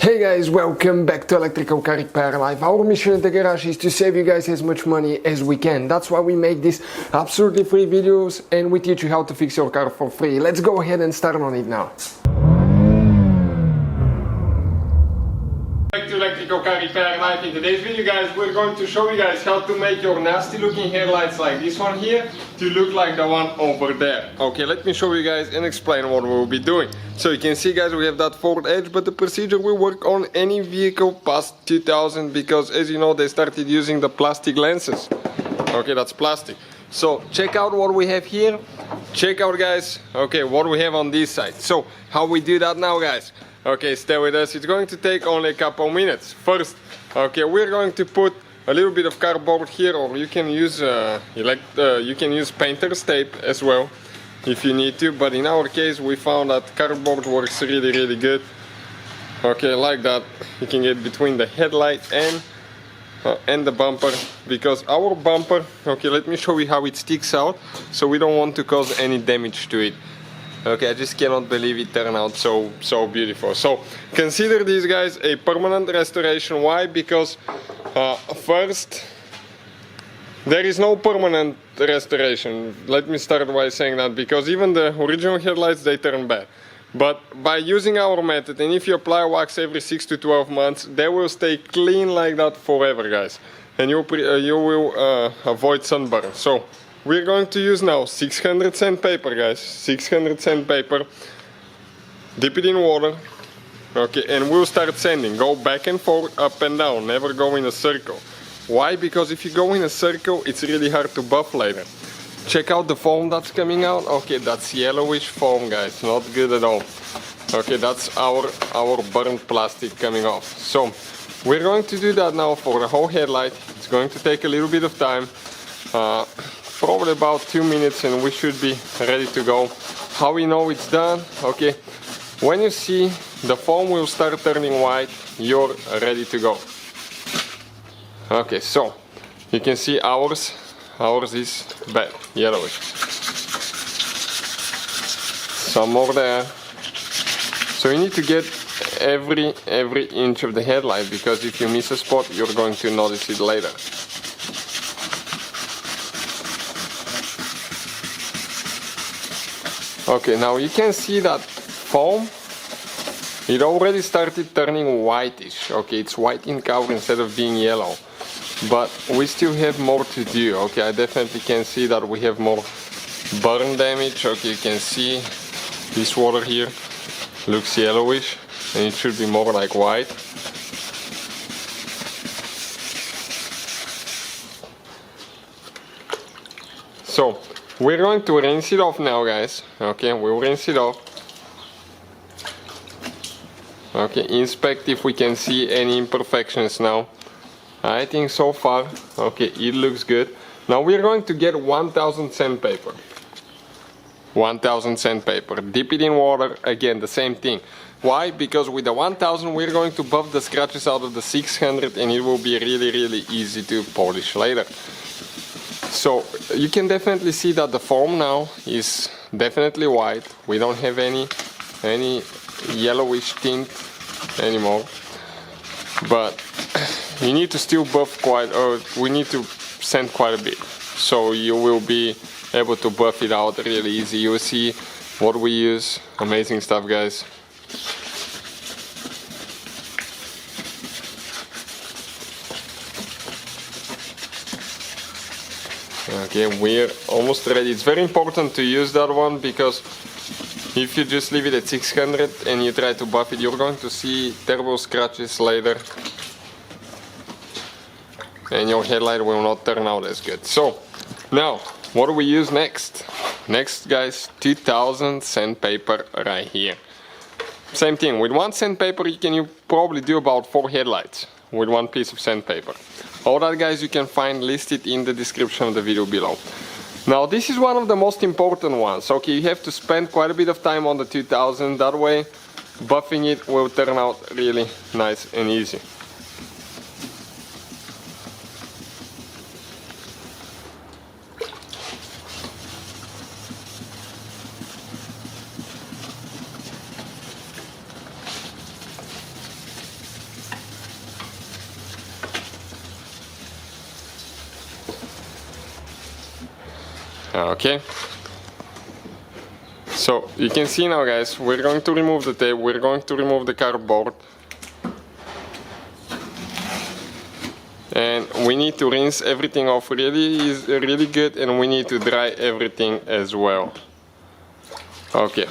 Hey guys, welcome back to Electrical Car Repair Live. Our mission in the garage is to save you guys as much money as we can. That's why we make these absolutely free videos and we teach you how to fix your car for free. Let's go ahead and start on it now. Back to Electrical Car Repair Live. In today's video guys, we're going to show you guys how to make your nasty looking headlights like this one here to look like the one over there. Okay, let me show you guys and explain what we'll be doing. So you can see guys, we have that forward edge, but the procedure will work on any vehicle past 2000 because as you know they started using the plastic lenses. Okay, that's plastic. So check out what we have here. Check out guys, okay, what we have on this side. So how we do that now guys? Okay, stay with us. It's going to take only a couple minutes. First, okay, we're going to put a little bit of cardboard here, or you can use painter's tape as well if you need to. But in our case, we found that cardboard works really good. Okay, like that. You can get between the headlight and the bumper, because our bumper. Okay, let me show you how it sticks out. So we don't want to cause any damage to it. Okay, I just cannot believe it turned out so beautiful. So consider these guys a permanent restoration. Why? Because first, there is no permanent restoration. Let me start by saying that, because even the original headlights, they turn bad. But by using our method, and if you apply wax every 6 to 12 months, they will stay clean like that forever guys. And you will avoid sunburn. So we're going to use now 600 sandpaper guys, 600 sandpaper, dip it in water, okay, and we'll start sanding. Go back and forth, up and down, never go in a circle. Why? Because if you go in a circle, it's really hard to buff later. Check out the foam that's coming out. Okay, that's yellowish foam guys, not good at all. Okay, that's our burnt plastic coming off. So we're going to do that now for the whole headlight. It's going to take a little bit of time. Probably about 2 minutes and we should be ready to go. How we know it's done? Okay, when you see the foam will start turning white, you're ready to go. Okay, so you can see ours is bad, yellowish. Some more there. So you need to get every inch of the headlight, because if you miss a spot, you're going to notice it later. Okay, now you can see that foam, it already started turning whitish. Okay, it's white in color instead of being yellow. But we still have more to do. Okay, I definitely can see that we have more burn damage. Okay, you can see this water here looks yellowish and it should be more like white. So we're going to rinse it off now guys. Okay, we'll rinse it off. Okay, inspect if we can see any imperfections now. I think so far, okay, it looks good. Now we're going to get 1000 sandpaper. 1000 sandpaper. Dip it in water, again the same thing. Why? Because with the 1000 we're going to buff the scratches out of the 600 and it will be really easy to polish later. So you can definitely see that the foam now is definitely white. We don't have any yellowish tint anymore. But you need to still buff we need to sand quite a bit. So you will be able to buff it out really easy. You'll see what we use. Amazing stuff guys. Okay, we're almost ready. It's very important to use that one, because if you just leave it at 600 and you try to buff it, you're going to see terrible scratches later. And your headlight will not turn out as good. So, now, what do we use next? Next guys, 2000 sandpaper right here. Same thing, with one sandpaper you probably do about 4 headlights with one piece of sandpaper. All that guys you can find listed in the description of the video below. Now this is one of the most important ones. Okay, you have to spend quite a bit of time on the 2000, that way buffing it will turn out really nice and easy. Okay. So you can see now, guys, we're going to remove the tape, we're going to remove the cardboard. And we need to rinse everything off really good, and we need to dry everything as well. Okay.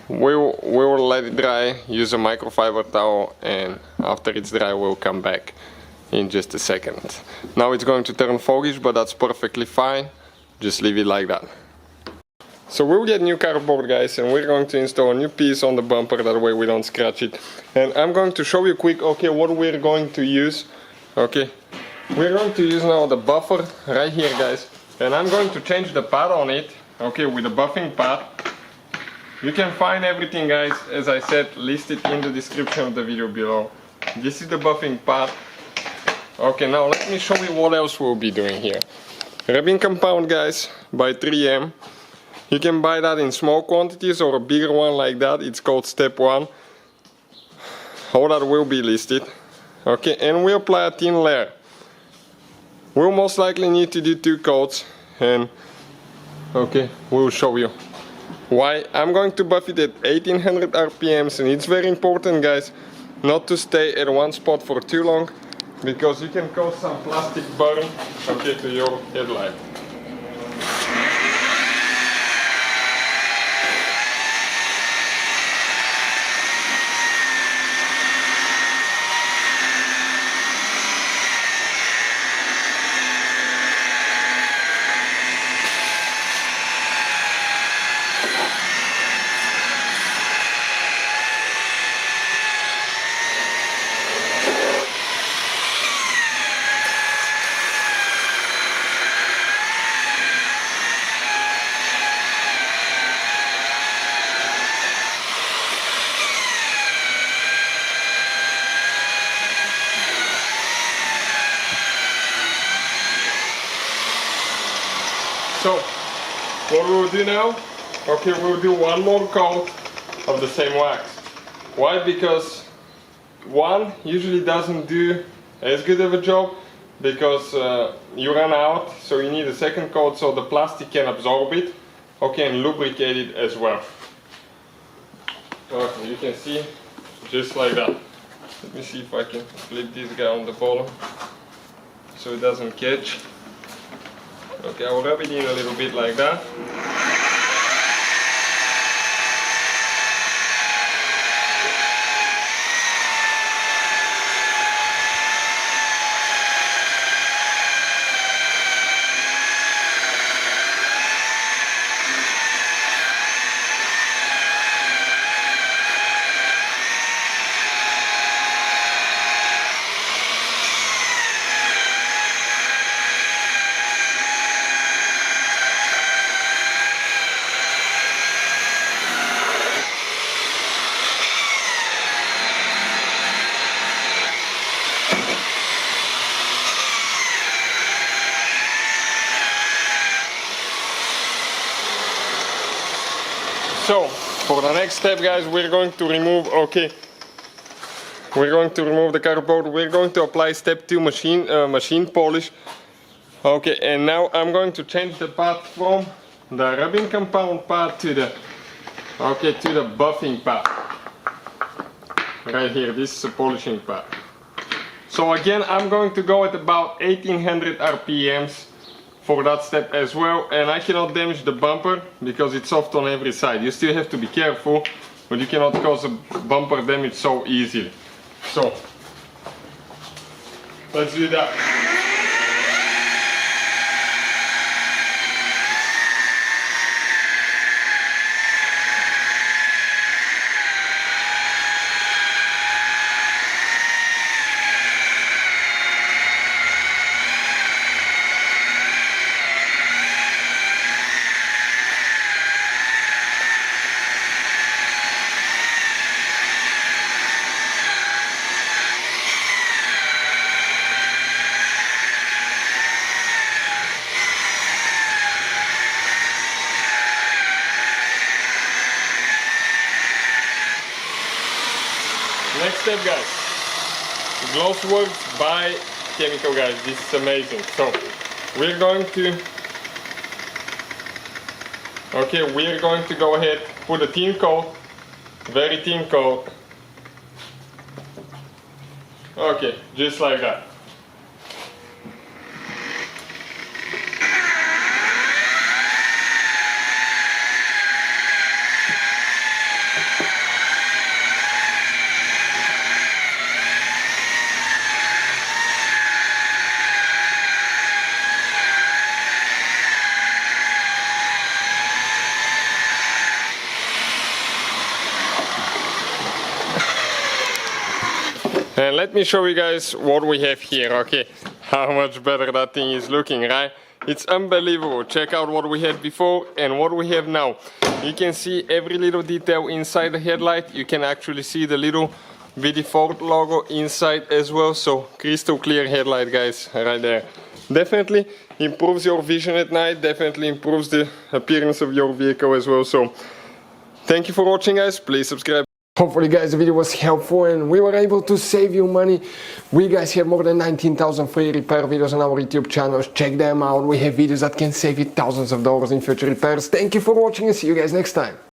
We will let it dry, use a microfiber towel, and after it's dry we'll come back in just a second. Now it's going to turn foggish, but that's perfectly fine. Just leave it like that. So we'll get new cardboard, guys, and we're going to install a new piece on the bumper, that way we don't scratch it. And I'm going to show you quick, okay, what we're going to use. Okay, we're going to use now the buffer right here, guys, and I'm going to change the pad on it, okay, with the buffing pad. You can find everything, guys, as I said, listed in the description of the video below. This is the buffing pad. Okay, now let me show you what else we'll be doing here. Rubbing compound, guys, by 3M. You can buy that in small quantities or a bigger one like that. It's called step 1. All that will be listed. Okay, and we apply a thin layer. We'll most likely need to do 2 coats, and okay, we'll show you why. I'm going to buff it at 1800 RPMs, and it's very important, guys, not to stay at one spot for too long, because you can cause some plastic burn, okay, to your headlight. So, what we'll do now, okay, we'll do one more coat of the same wax. Why? Because one usually doesn't do as good of a job, because you run out, so you need a second coat so the plastic can absorb it, okay, and lubricate it as well. Okay, you can see, just like that. Let me see if I can flip this guy on the bottom so it doesn't catch. Okay, I'll rub it in a little bit like that. So, for the next step, guys, we're going to remove, okay, we're going to remove the cardboard. We're going to apply step 2 machine polish. Okay, and now I'm going to change the pad from the rubbing compound pad to the, okay, to the buffing pad. Right here, this is a polishing pad. So again, I'm going to go at about 1800 RPMs for that step as well, and I cannot damage the bumper because it's soft on every side. You still have to be careful, but you cannot cause a bumper damage so easily. So let's do that. Next step, guys, gloss works by chemical, guys. This is amazing. So we're going to Okay, we're going to go ahead, put a thin coat, very thin coat. Okay, just like that. And let me show you guys what we have here, okay? How much better that thing is looking, right? It's unbelievable. Check out what we had before and what we have now. You can see every little detail inside the headlight. You can actually see the little VD Ford logo inside as well. So crystal clear headlight, guys, right there. Definitely improves your vision at night. Definitely improves the appearance of your vehicle as well. So thank you for watching, guys. Please subscribe. Hopefully guys the video was helpful and we were able to save you money. We guys have more than 19,000 free repair videos on our YouTube channels. Check them out. We have videos that can save you thousands of dollars in future repairs. Thank you for watching and see you guys next time.